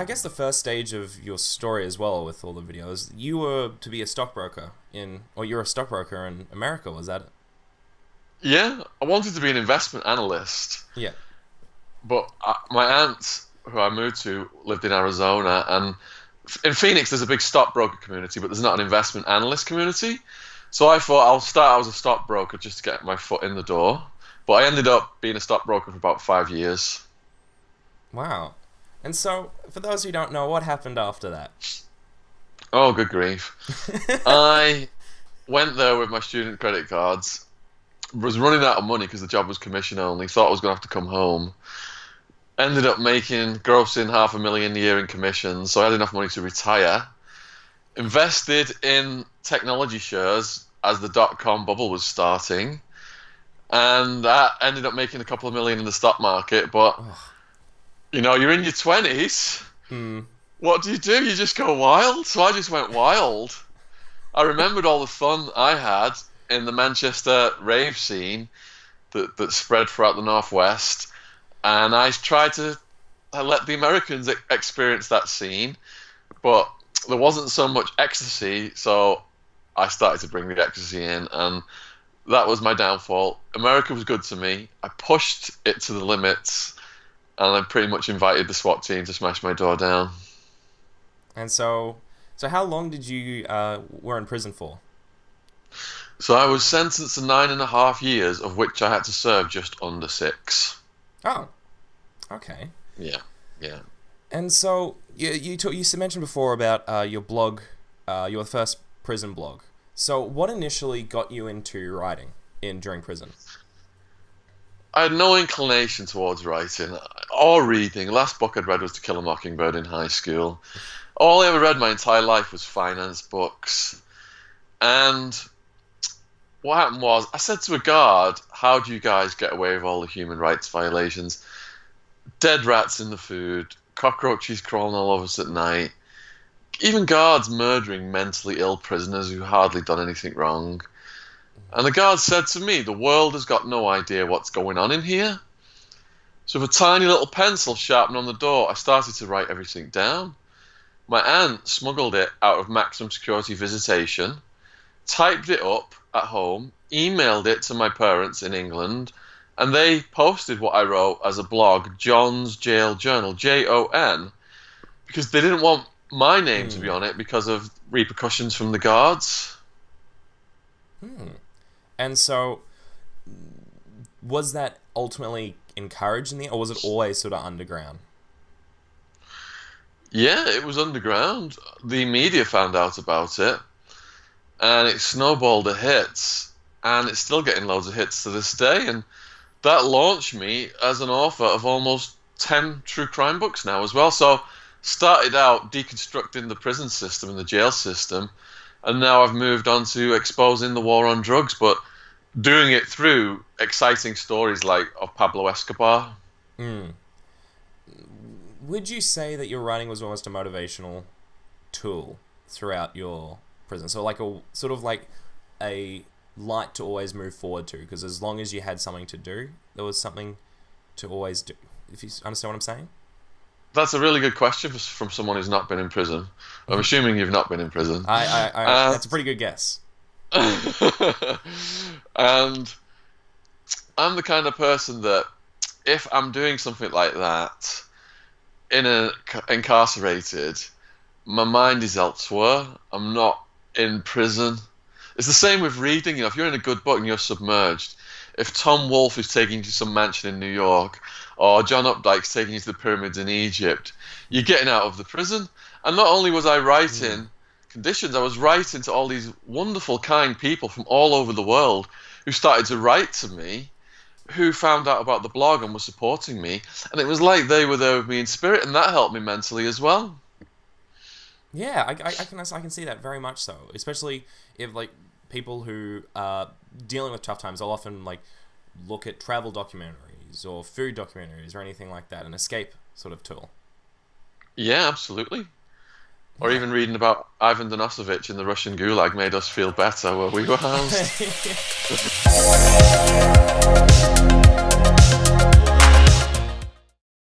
guess the first stage of your story as well, with all the videos, you were to be a stockbroker or you're a stockbroker in America, was that it? Yeah, I wanted to be an investment analyst, Yeah. but my aunt, who I moved to, lived in Arizona, and in Phoenix there's a big stockbroker community, but there's not an investment analyst community. So I thought I'll start out as a stockbroker just to get my foot in the door. But I ended up being a stockbroker for about 5 years. Wow. And so, for those who don't know, what happened after that? Oh, good grief. I went there with my student credit cards, was running out of money because the job was commission only, thought I was going to have to come home. Ended up grossing $500,000 a year in commissions, so I had enough money to retire. Invested in technology shares as the dot-com bubble was starting, and that ended up making a couple of million in the stock market. But you're in your 20s. What do? You just go wild. So I just went wild. I remembered all the fun I had in the Manchester rave scene that spread throughout the Northwest, and I tried to let the Americans experience that scene, but there wasn't so much ecstasy, so I started to bring the ecstasy in, and that was my downfall. America was good to me. I pushed it to the limits, and I pretty much invited the SWAT team to smash my door down. And so how long did you were in prison for? So I was sentenced to 9.5 years, of which I had to serve just under 6. Oh, okay. Yeah. And so you mentioned before about your blog, your first prison blog. So what initially got you into writing during prison? I had no inclination towards writing or reading. The last book I'd read was To Kill a Mockingbird in high school. All I ever read my entire life was finance books. And what happened was, I said to a guard, how do you guys get away with all the human rights violations? Dead rats in the food, cockroaches crawling all over us at night, even guards murdering mentally ill prisoners who hardly done anything wrong. And the guard said to me, the world has got no idea what's going on in here. So with a tiny little pencil sharpened on the door, I started to write everything down. My aunt smuggled it out of maximum security visitation, typed it up at home, emailed it to my parents in England, and they posted what I wrote as a blog, John's Jail Journal, Jon, because they didn't want my name to be on it because of repercussions from the guards. And so, was that ultimately encouraged or was it always sort of underground? Yeah, it was underground. The media found out about it, and it snowballed to hits, and it's still getting loads of hits to this day, and that launched me as an author of almost 10 true crime books now as well. So started out deconstructing the prison system and the jail system, and now I've moved on to exposing the war on drugs, but doing it through exciting stories like of Pablo Escobar. Would you say that your writing was almost a motivational tool throughout your prison? So like a sort of like a light to always move forward to, because as long as you had something to do, there was something to always do. If you understand what I'm saying? That's a really good question from someone who's not been in prison. I'm assuming you've not been in prison. That's a pretty good guess. And I'm the kind of person that if I'm doing something like that, incarcerated, my mind is elsewhere. I'm not in prison. It's the same with reading. If you're in a good book and you're submerged, if Tom Wolfe is taking you to some mansion in New York, or John Updike's taking you to the pyramids in Egypt, you're getting out of the prison. And not only was I writing conditions, I was writing to all these wonderful, kind people from all over the world who started to write to me, who found out about the blog and were supporting me. And it was like they were there with me in spirit, and that helped me mentally as well. Yeah, I can see that very much so. Especially if like people who are dealing with tough times, they'll often like look at travel documentaries or food documentaries or anything like that, an escape sort of tool. Yeah, absolutely. Or even reading about Ivan Denisovich in the Russian Gulag made us feel better where we were housed.